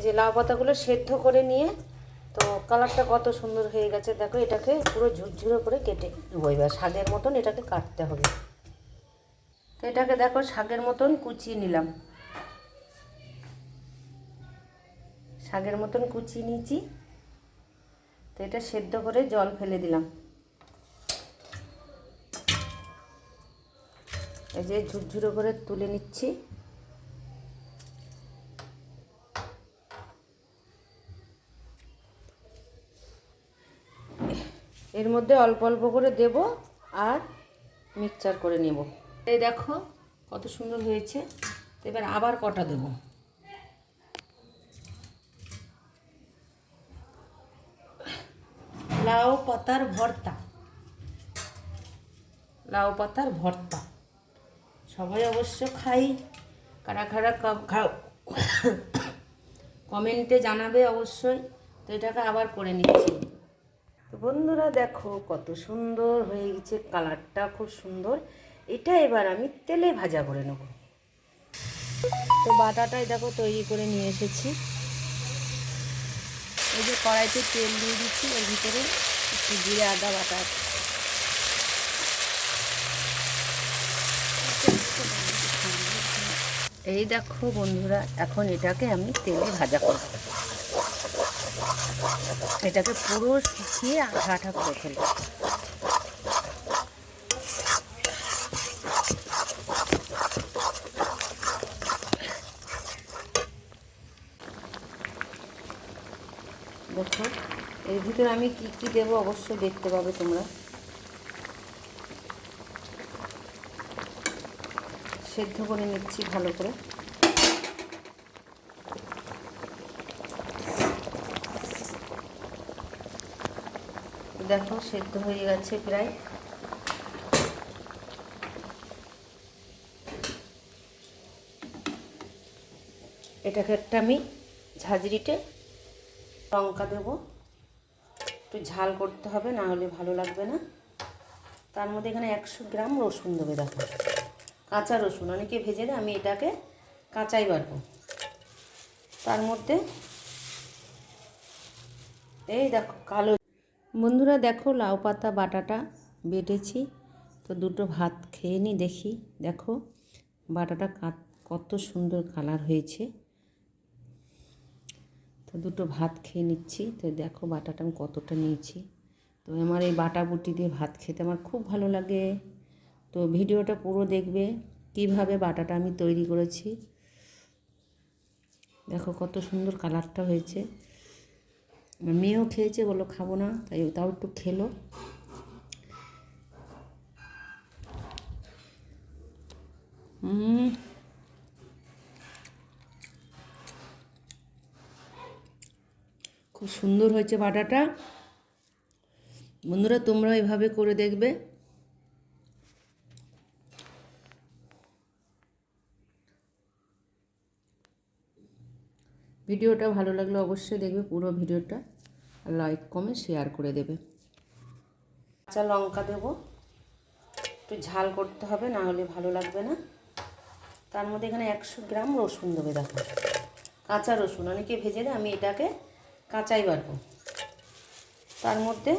এই যে লাউ পাতাগুলো সেদ্ধ করে নিয়ে তো কালারটা কত সুন্দর হয়ে গেছে দেখো। এটাকে পুরো ঝুরঝুরে করে কেটে নেবো। এবার শাকের মতন এটাকে কাটতে হবে। তো এটাকে দেখো শাকের মতন কুচিয়ে নিলাম। শাকের মতন কুচিয়ে নিয়েছি। তো এটা সেদ্ধ করে জল ফেলে দিলাম। এই যে ঝুরঝুরে করে তুলে নিচ্ছি। এর মধ্যে অল্প অল্প করে দেব আর মিক্সচার করে নেব। এই দেখো কত সুন্দর হয়েছে। এবার আবার কটা দেব। লাউ পাতার ভর্তা। লাউ পাতার ভর্তা সবাই অবশ্য খাই। কারা কারা খাও কমেন্টে জানাবে অবশ্যই। তো এটাকে আবার করে নিচ্ছি। তো বন্ধুরা দেখো কত সুন্দর হয়ে গেছে, কালারটা খুব সুন্দর। এটা এবার আমি তেলে ভাজা করে নেব। তো বাটাটাই দেখো তৈরি করে নিয়ে এসেছি। এই যে কড়াইতে তেল দিয়ে দিচ্ছি, এর ভিতরে একটু জিরে আদা বাটা। এই দেখো বন্ধুরা এখন এটাকে আমি তেলে ভাজা করব। এটাকে পুরো শুকিয়ে আঠা আঠা করে ফেলব। দেখো এর ভিতরে আমি কি কি দেবো অবশ্যই দেখতে পাবে তোমরা। সেদ্ধ করে নিচ্ছি ভালো করে। দেখো সেদ্ধ হয়ে গেছে প্রায়। এটাকে একটা আমি ঝাঁঝরিতে লঙ্কা দেবো। একটু ঝাল করতে হবে, না হলে ভালো লাগবে না। তার মধ্যে এখানে 100 গ্রাম রসুন দেবে। দেখো কাঁচা রসুন, অনেকে ভেজে দেয়, আমি এটাকে কাঁচাই বাটবো। তার মধ্যে এই দেখো কালো। বন্ধুরা দেখো লাউ পাতা বাটাটা বেটেছি। তো দুটো ভাত খেয়ে নিই দেখি। দেখো বাটাটা কত সুন্দর কালার হয়েছে। তো দুটো ভাত খেয়ে নিচ্ছি। তো দেখো বাটাটা আমি কতটা নিয়েছি। তো আমার এই বাটা বুটি দিয়ে ভাত খেতে আমার খুব ভালো লাগে। তো ভিডিওটা পুরো দেখবে কিভাবে বাটাটা আমি তৈরি করেছি। দেখো কত সুন্দর কালারটা হয়েছে। মেয়েও খেয়েছে, বললো খাবো না, তাও একটু খেলো। খুব সুন্দর হয়েছে বাটাটা। বন্ধুরা তোমরা এভাবে করে দেখবে। ভিডিওটা ভালো লাগলে অবশ্যই দেখবে পুরো ভিডিওটা, আর লাইক কমেন্ট শেয়ার করে দেবে। কাঁচা লঙ্কা দেবো, একটু ঝাল করতে হবে, না হলে ভালো লাগবে না। তার মধ্যে এখানে 100 গ্রাম রসুন দেবে। দেখো কাঁচা রসুন, অনেকে ভেজে দেয়, আমি এটাকে কাঁচাই বাটবো। তার মধ্যে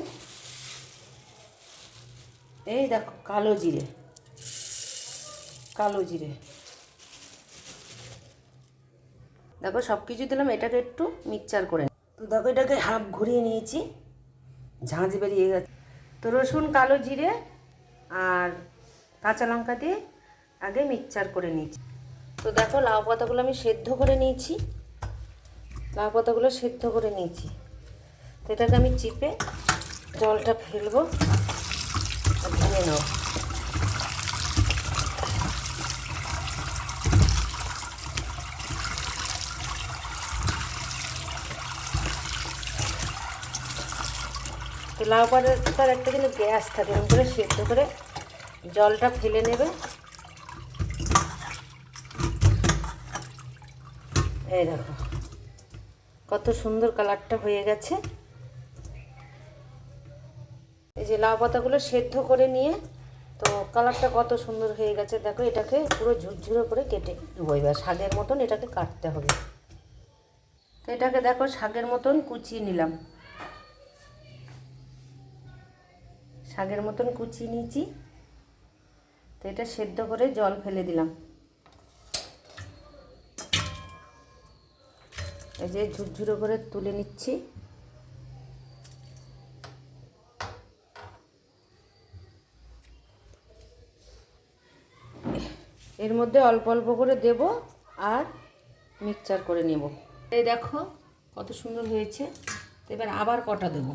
এই দেখো কালো জিরে। কালো জিরে দেখো সব কিছু দিলাম। এটাকে একটু মিক্সচার করে। তো দেখো এটাকে হাফ ঘুরিয়ে নিয়েছি, ঝাঁঝ বেরিয়ে গেছে। তো রসুন কালো জিরে আর কাঁচা লঙ্কা দিয়ে আগে মিক্সচার করে নিয়েছি। তো দেখো লাউ পাতাগুলো আমি সেদ্ধ করে নিয়েছি। লাউ পাতাগুলো সেদ্ধ করে নিয়েছি। তো এটাকে আমি চিপে জলটা ফেলবো আর ধুয়ে নেব। তো লাউ পাতার একটা কিন্তু গ্যাস থাকে, এরকম করে সেদ্ধ করে জলটা ফেলে নেবে। এই দেখো কত সুন্দর কালারটা হয়ে গেছে। এই যে লাউ পাতাগুলো সেদ্ধ করে নিয়ে তো কালারটা কত সুন্দর হয়ে গেছে দেখো। এটাকে পুরো ঝুরঝুরে করে কেটে নেবো। এবার শাকের মতন এটাকে কাটতে হবে। তো এটাকে দেখো শাকের মতন কুচিয়ে নিলাম, শাকের মতন কুচিয়ে নিয়েছি। তো এটা সেদ্ধ করে জল ফেলে দিলাম। এই যে ঝুরঝুরো করে তুলে নিচ্ছি। এর মধ্যে অল্প অল্প করে দেব আর মিক্সচার করে নেব। এই দেখো কত সুন্দর হয়েছে। এবার আবার কটা দেব।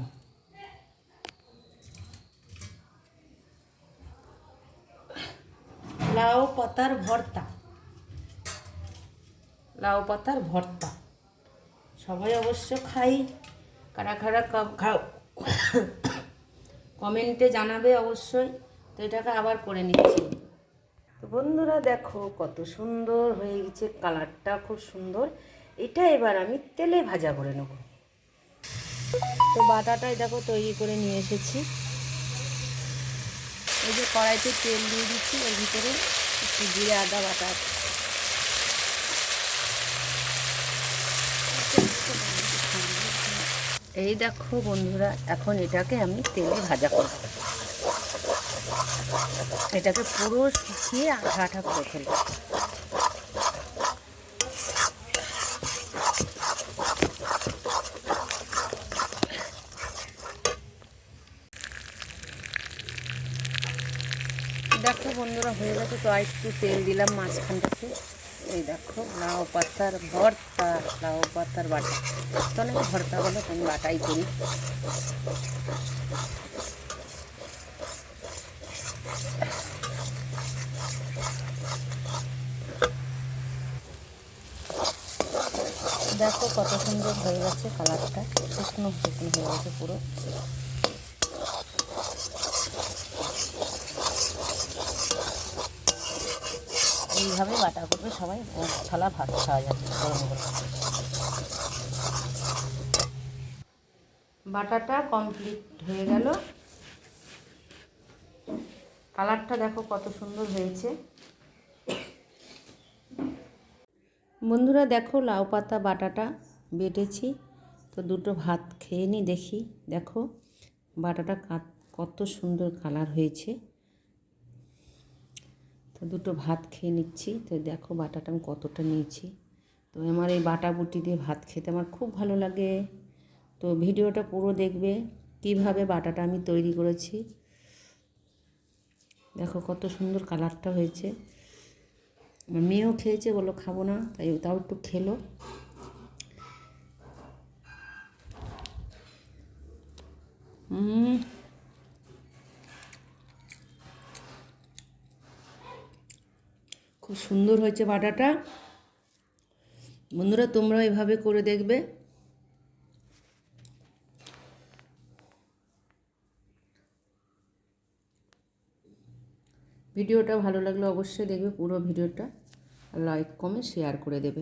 লাউ পাতার ভর্তা, লাউ পাতার ভর্তা সবাই অবশ্য খাই। কারা কারা খাও কমেন্টে জানাবে অবশ্যই। তো এটাকে আবার করে নিচ্ছি। তো বন্ধুরা দেখো কত সুন্দর হয়ে গেছে, কালারটা খুব সুন্দর। এটা এবার আমি তেলে ভাজা করে নেব। তো বাটাটাই দেখো তৈরি করে নিয়ে এসেছি। এই যে কড়াইতে তেল দিয়ে দিচ্ছি, এর ভিতরে একটু জিরে আদা বাটা, এই দেখো বন্ধুরা এখন এটাকে আমি তেলে ভাজা করব। এটাকে পুরো শুকিয়ে আঠা আঠা করে ফেলব। দেখো বন্ধুরা হয়ে গেছে। তো একটু তেল দিলাম মাঝখানটাতে। এই দেখো লাউ পাতার ভর্তা, লাউ পাতার বাটা। তো অনেক ভর্তা বলে, আমি বাটাই করি। দেখো কত সুন্দর হয়ে গেছে কালারটা, শুকনো শুকনো হয়ে গেছে পুরো। এইভাবে বাটা করবে সবাই, ছালা ভাত খাওয়া যাবে গরম গরম। বাটাটা কমপ্লিট হয়ে গেল। কালারটা দেখো কত সুন্দর হয়েছে। বন্ধুরা দেখো লাউ পাতা বাটাটা বেটেছি। তো দুটো ভাত খেয়ে নিই দেখি। দেখো বাটাটা কত সুন্দর কালার হয়েছে। তো দুটো ভাত খেয়ে নিচ্ছি। তো দেখো বাটাটা আমি কতটা নিয়েছি। তো আমার এই বাটা বুটি দিয়ে ভাত খেতে আমার খুব ভালো লাগে। তো ভিডিওটা পুরো দেখবে কিভাবে বাটাটা আমি তৈরি করেছি। দেখো কত সুন্দর কালারটা হয়েছে। আমার মেয়েও খেয়েছে, বলো খাবো না, তাই তাও একটু খেলো। খুব সুন্দর হয়েছে বাটাটা। বন্ধুরা তোমরা এভাবে করে দেখবে। ভিডিওটা ভালো লাগলে অবশ্যই দেখবে পুরো ভিডিওটা, লাইক কমেন্ট শেয়ার করে দেবে।